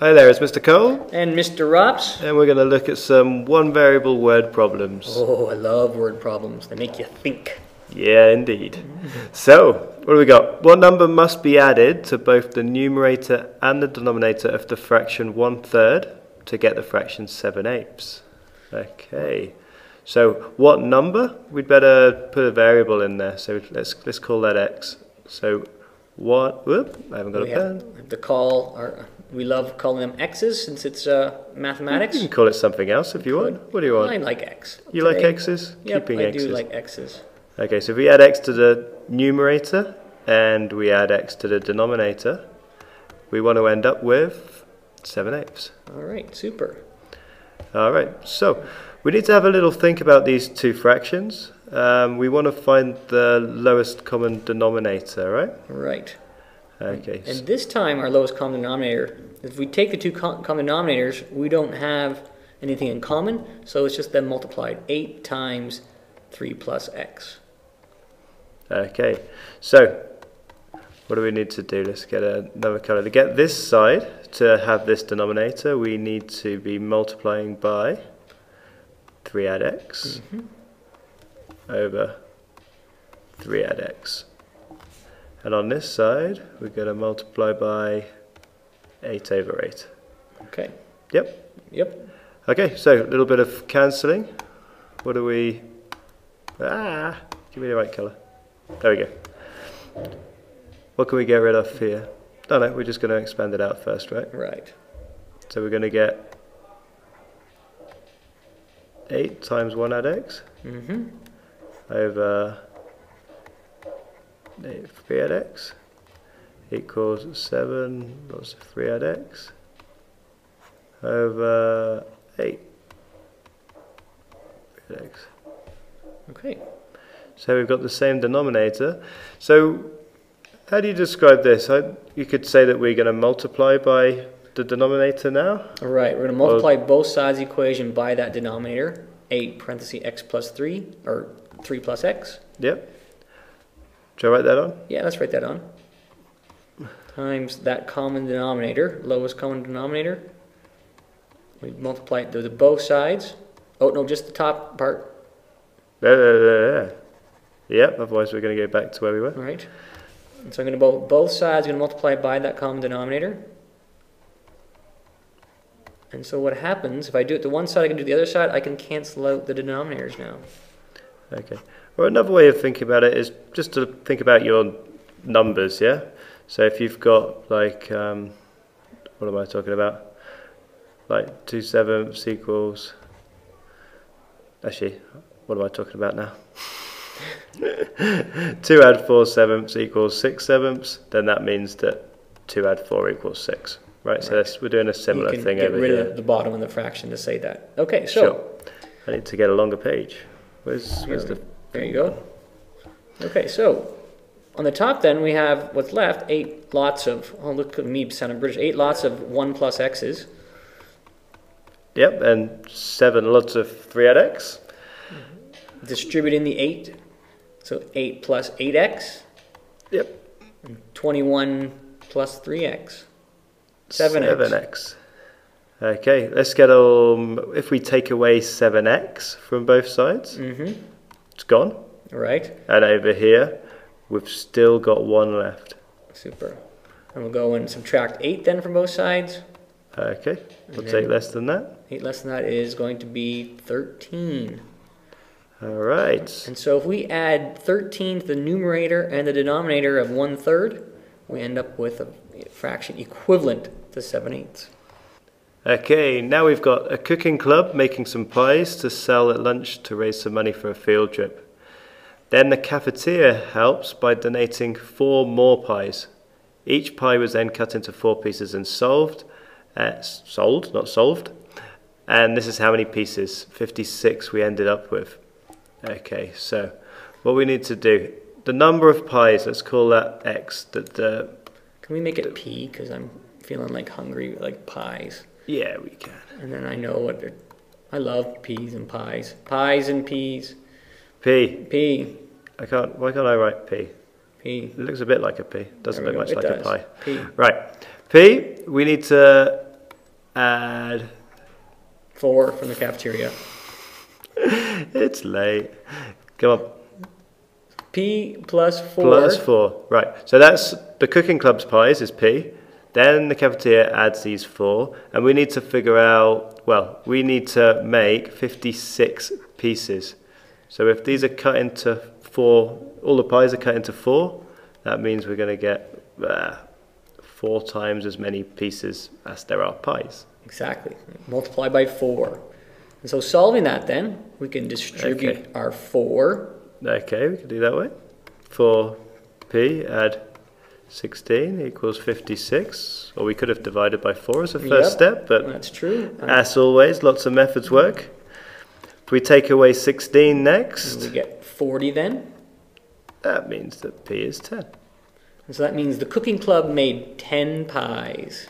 Hi there, it's Mr. Cole. And Mr. Rops. And we're going to look at some one variable word problems. Oh, I love word problems. They make you think. Yeah, indeed. So, what do we got? What number must be added to both the numerator and the denominator of the fraction 1/3 to get the fraction 7/8? Okay. So, what number? We'd better put a variable in there. So, let's call that x. So, what? Whoop, I haven't got a pen. We have to call we love calling them x's since it's mathematics. You can call it something else if you want. What do you want? I like x. You like x's? Yep, Keeping I x's. do like x's. Okay, so if we add x to the numerator and we add x to the denominator, we want to end up with 7/8. All right, super. All right, so we need to have a little think about these two fractions. We want to find the lowest common denominator, right? Right. Okay. And this time our lowest common denominator, if we take the two common denominators, we don't have anything in common, so it's just them multiplied. 8 times 3 plus x. Okay, so what do we need to do? Let's get another color. To get this side to have this denominator, we need to be multiplying by 3 add x over 3 add x. And on this side, we're going to multiply by 8 over 8. Okay. Yep. Yep. Okay, so a little bit of cancelling. What do we... give me the right colour. There we go. What can we get rid of here? No, we're just going to expand it out first, right? Right. So we're going to get 8 times 1 add x over 3 add x equals 7 lots of 3 add x over 8 3 add x. Okay. So we've got the same denominator. So how do you describe this? You could say that we're going to multiply by the denominator now. All right, we're going to multiply both sides of the equation by that denominator, 8 parentheses x plus 3, or 3 plus x. Yep. Should I write that on? Yeah, let's write that on. Times that common denominator, lowest common denominator. We multiply it to both sides. Oh, no, just the top part. Yep, otherwise we're going to go back to where we were. All right. And so I'm going to both sides going to multiply by that common denominator. And so what happens, if I do it to one side, I can do the other side, I can cancel out the denominators now. Okay. Or another way of thinking about it is just to think about your numbers, yeah? So if you've got like, what am I talking about? Like 2/7 equals, actually, what am I talking about now? 2 add 4/7 equals 6/7, then that means that 2 add 4 equals 6. Right, so we're doing a similar thing over here. You can get rid of the bottom of the fraction to say that. Okay, so. Sure. I need to get a longer page. Where's the... There you go. Okay, so on the top then we have what's left, 8 lots of, oh look at me sounding British, 8 lots of 1 plus x's. Yep, and 7 lots of 3 add x. Distributing the 8, so 8 plus 8x. Yep. And 21 plus 3x. 7x. 7x. Okay, let's get if we take away 7x from both sides, it's gone. Right. And over here, we've still got 1 left. Super. And we'll go and subtract 8 then from both sides. Okay, what's 8 less than that? 8 less than that is going to be 13. All right. And so if we add 13 to the numerator and the denominator of 1/3, we end up with a fraction equivalent to 7/8. Okay, now we've got a cooking club making some pies to sell at lunch to raise some money for a field trip. Then the cafeteria helps by donating 4 more pies. Each pie was then cut into 4 pieces and sold, not solved. And this is how many pieces, 56 we ended up with. Okay, so what we need to do, the number of pies, let's call that x. Can we make it p, because I'm feeling like hungry, like pies. Yeah, we can. And then I know I love peas and pies. Pies and peas. P. P. Why can't I write P? P. It looks a bit like a P. Doesn't look much like a pie. P. Right. P, we need to add... 4 from the cafeteria. It's late. Come on. P plus 4. Plus 4. Right. So that's the cooking club's pies is P. Then the cafeteria adds these 4. And we need to figure out, well, we need to make 56 pieces. So if these are cut into 4, all the pies are cut into 4, that means we're going to get 4 times as many pieces as there are pies. Exactly. Multiply by 4. And so solving that then, we can distribute our 4. Okay, we can do that way. 4p add 16 equals 56. Or we could have divided by 4 as a first step, but that's true. As always, lots of methods work. If we take away 16 next, we get 40 then. That means that p is 10. And so that means the cooking club made 10 pies.